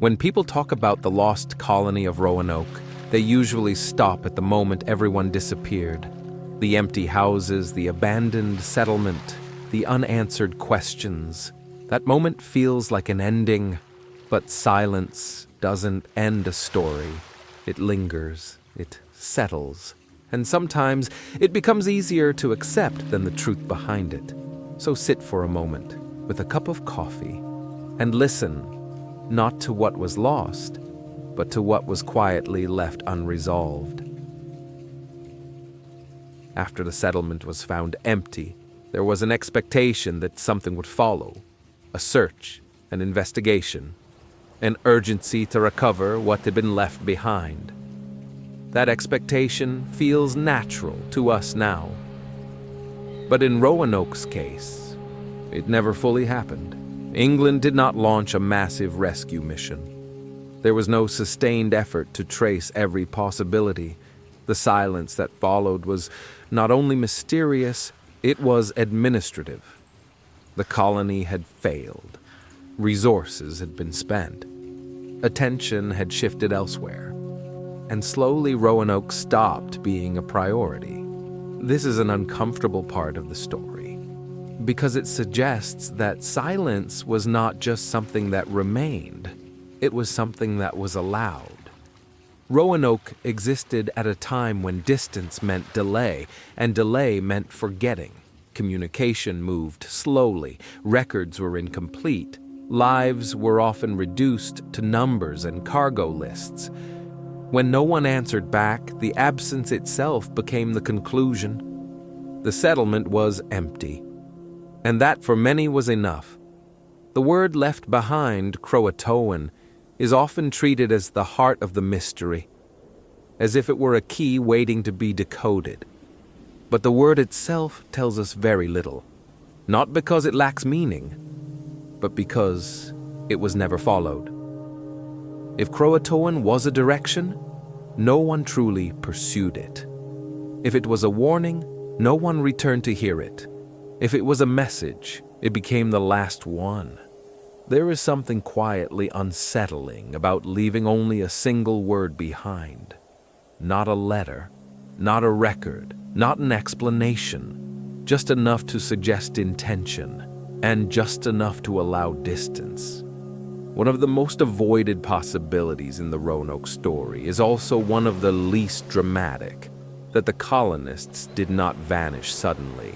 When people talk about the lost colony of Roanoke, they usually stop at the moment everyone disappeared. The empty houses, the abandoned settlement, the unanswered questions. That moment feels like an ending, but silence doesn't end a story. It lingers, it settles, and sometimes it becomes easier to accept than the truth behind it. So sit for a moment with a cup of coffee and listen, not to what was lost, but to what was quietly left unresolved. After the settlement was found empty, there was an expectation that something would follow. A search, an investigation, an urgency to recover what had been left behind. That expectation feels natural to us now. But in Roanoke's case, it never fully happened. England did not launch a massive rescue mission. There was no sustained effort to trace every possibility. The silence that followed was not only mysterious, it was administrative. The colony had failed. Resources had been spent. Attention had shifted elsewhere. And slowly Roanoke stopped being a priority. This is an uncomfortable part of the story, because it suggests that silence was not just something that remained, it was something that was allowed. Roanoke existed at a time when distance meant delay, and delay meant forgetting. Communication moved slowly, records were incomplete, lives were often reduced to numbers and cargo lists. When no one answered back, the absence itself became the conclusion. The settlement was empty, and that for many was enough. The word left behind, Croatoan, is often treated as the heart of the mystery, as if it were a key waiting to be decoded. But the word itself tells us very little, not because it lacks meaning, but because it was never followed. If Croatoan was a direction, no one truly pursued it. If it was a warning, no one returned to hear it. If it was a message, it became the last one. There is something quietly unsettling about leaving only a single word behind. Not a letter, not a record, not an explanation, just enough to suggest intention, and just enough to allow distance. One of the most avoided possibilities in the Roanoke story is also one of the least dramatic, that the colonists did not vanish suddenly,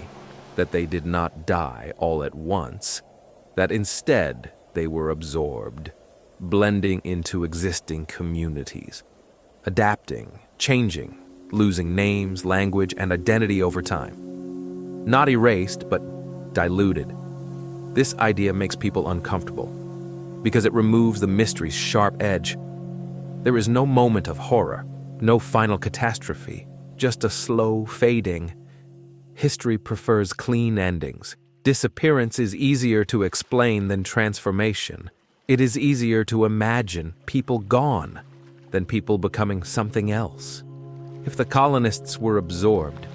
that they did not die all at once, that instead they were absorbed, blending into existing communities, adapting, changing, losing names, language, and identity over time. Not erased, but diluted. This idea makes people uncomfortable, because it removes the mystery's sharp edge. There is no moment of horror, no final catastrophe, just a slow fading. History prefers clean endings. Disappearance is easier to explain than transformation. It is easier to imagine people gone than people becoming something else. If the colonists were absorbed,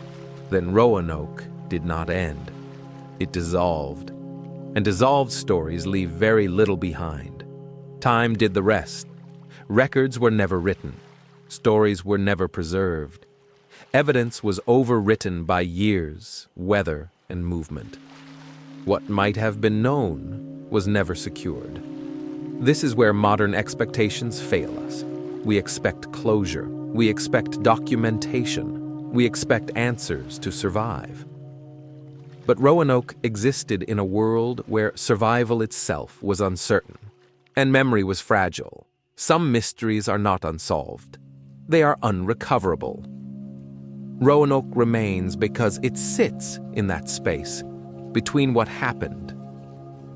then Roanoke did not end. It dissolved. And dissolved stories leave very little behind. Time did the rest. Records were never written. Stories were never preserved. Evidence was overwritten by years, weather, and movement. What might have been known was never secured. This is where modern expectations fail us. We expect closure. We expect documentation. We expect answers to survive. But Roanoke existed in a world where survival itself was uncertain, and memory was fragile. Some mysteries are not unsolved. They are unrecoverable. Roanoke remains because it sits in that space, between what happened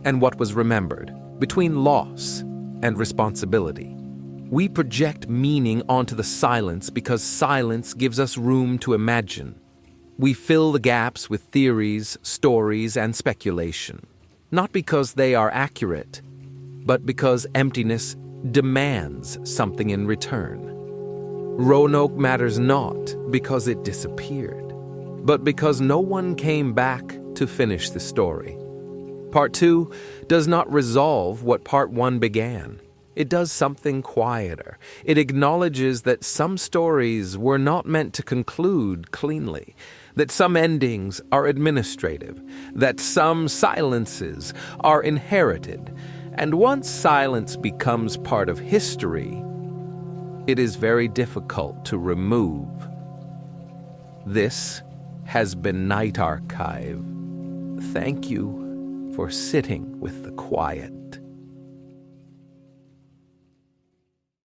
and what was remembered, between loss and responsibility. We project meaning onto the silence because silence gives us room to imagine. We fill the gaps with theories, stories, and speculation, not because they are accurate, but because emptiness demands something in return. Roanoke matters not because it disappeared, but because no one came back to finish the story. Part 2 does not resolve what Part 1 began. It does something quieter. It acknowledges that some stories were not meant to conclude cleanly, that some endings are administrative, that some silences are inherited, and once silence becomes part of history, it is very difficult to remove. This has been Night Archive. Thank you for sitting with the quiet.